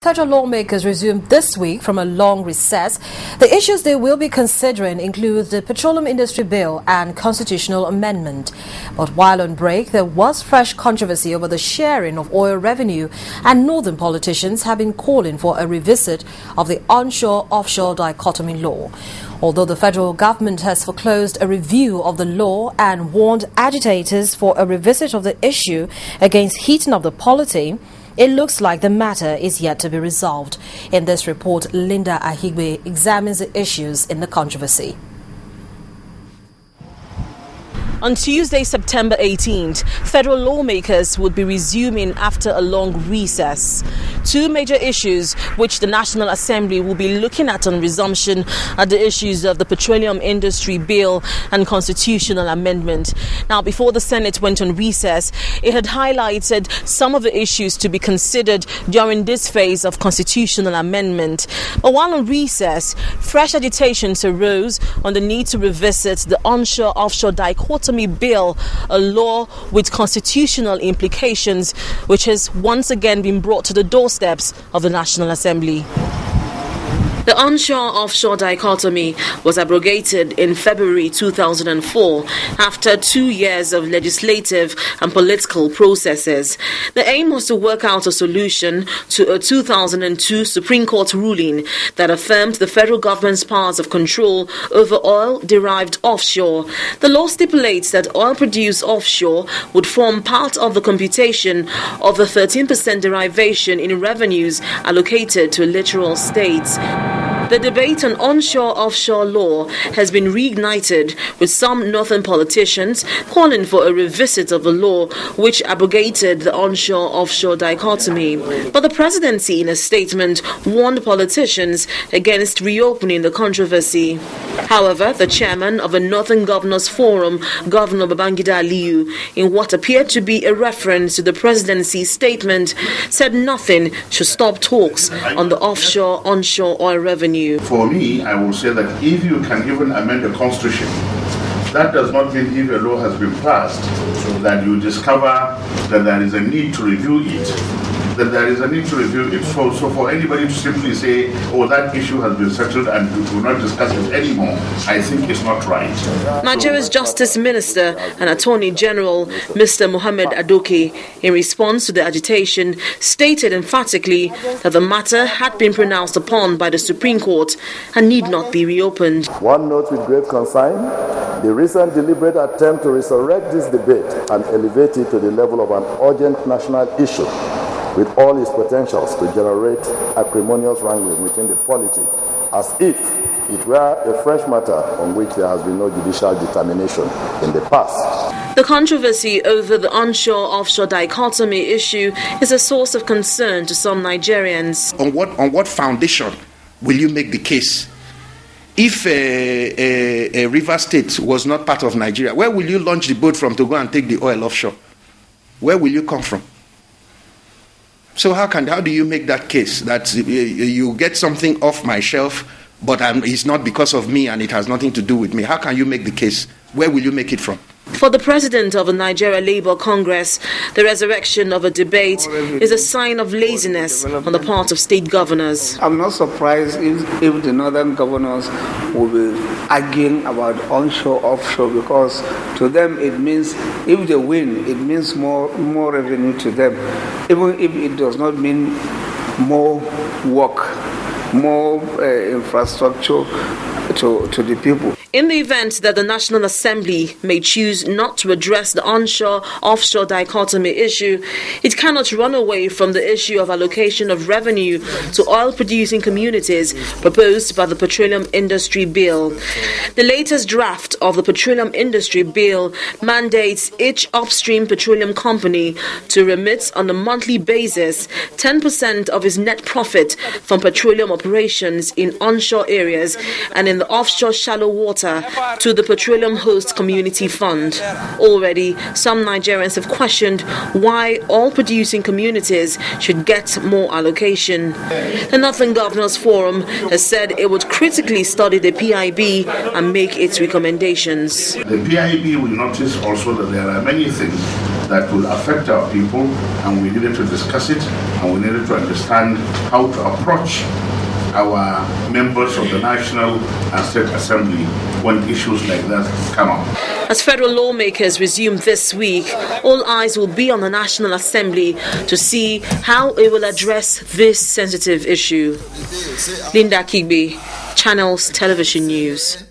Federal lawmakers resumed this week from a long recess. The issues they will be considering include the Petroleum Industry Bill and constitutional amendment. But while on break, there was fresh controversy over the sharing of oil revenue, and northern politicians have been calling for a revisit of the onshore-offshore dichotomy law. Although the federal government has foreclosed a review of the law and warned agitators for a revisit of the issue against heating up the polity, it looks like the matter is yet to be resolved. In this report, Linda Ahigbe examines the issues in the controversy. On Tuesday, September 18th, federal lawmakers would be resuming after a long recess. Two major issues which the National Assembly will be looking at on resumption are the issues of the Petroleum Industry Bill and constitutional amendment. Now, before the Senate went on recess, it had highlighted some of the issues to be considered during this phase of constitutional amendment. But while on recess, fresh agitations arose on the need to revisit the onshore-offshore dichotomy bill, a law with constitutional implications, which has once again been brought to the doorsteps of the National Assembly. The onshore-offshore dichotomy was abrogated in February 2004 after 2 years of legislative and political processes. The aim was to work out a solution to a 2002 Supreme Court ruling that affirmed the federal government's powers of control over oil derived offshore. The law stipulates that oil produced offshore would form part of the computation of the 13% derivation in revenues allocated to littoral states. The debate on onshore-offshore law has been reignited, with some northern politicians calling for a revisit of the law which abrogated the onshore-offshore dichotomy. But the presidency, in a statement, warned politicians against reopening the controversy. However, the chairman of the Northern Governors Forum, Governor Babangida Aliyu, in what appeared to be a reference to the presidency's statement, said nothing should stop talks on the offshore-onshore oil revenue. For me, I will say that if you can even amend the constitution, that does not mean if a law has been passed that you discover that there is a need to review it. So for anybody to simply say, oh, that issue has been settled and we will not discuss it anymore, I think it's not right. Nigeria's Justice Minister and Attorney General, Mr. Mohammed Adoke, in response to the agitation, stated emphatically that the matter had been pronounced upon by the Supreme Court and need not be reopened. One note with great concern: the recent deliberate attempt to resurrect this debate and elevate it to the level of an urgent national issue, with all its potentials to generate acrimonious wrangling within the polity, as if it were a fresh matter on which there has been no judicial determination in the past. The controversy over the onshore-offshore dichotomy issue is a source of concern to some Nigerians. On what foundation will you make the case? If a river state was not part of Nigeria, where will you launch the boat from to go and take the oil offshore? Where will you come from? So how do you make that case that you get something off my shelf, but it's not because of me and it has nothing to do with me? How can you make the case? Where will you make it from? For the president of the Nigeria Labour Congress, the resurrection of a debate is a sign of laziness on the part of state governors. I'm not surprised if the northern governors will be arguing about onshore, offshore, because to them it means, if they win, it means more revenue to them, even if it does not mean more work, more infrastructure to the people. In the event that the National Assembly may choose not to address the onshore-offshore dichotomy issue, it cannot run away from the issue of allocation of revenue to oil-producing communities proposed by the Petroleum Industry Bill. The latest draft of the Petroleum Industry Bill mandates each upstream petroleum company to remit on a monthly basis 10% of its net profit from petroleum operations in onshore areas and in the offshore shallow water to the Petroleum Host Community Fund. Already, some Nigerians have questioned why all producing communities should get more allocation. The Northern Governors Forum has said it would critically study the PIB and make its recommendations. The PIB will notice also that there are many things that will affect our people, and we needed to discuss it, and we needed to understand how to approach our members of the National and State Assembly when issues like that come up. As federal lawmakers resume this week, all eyes will be on the National Assembly to see how it will address this sensitive issue. Linda Kigbe, Channels Television News.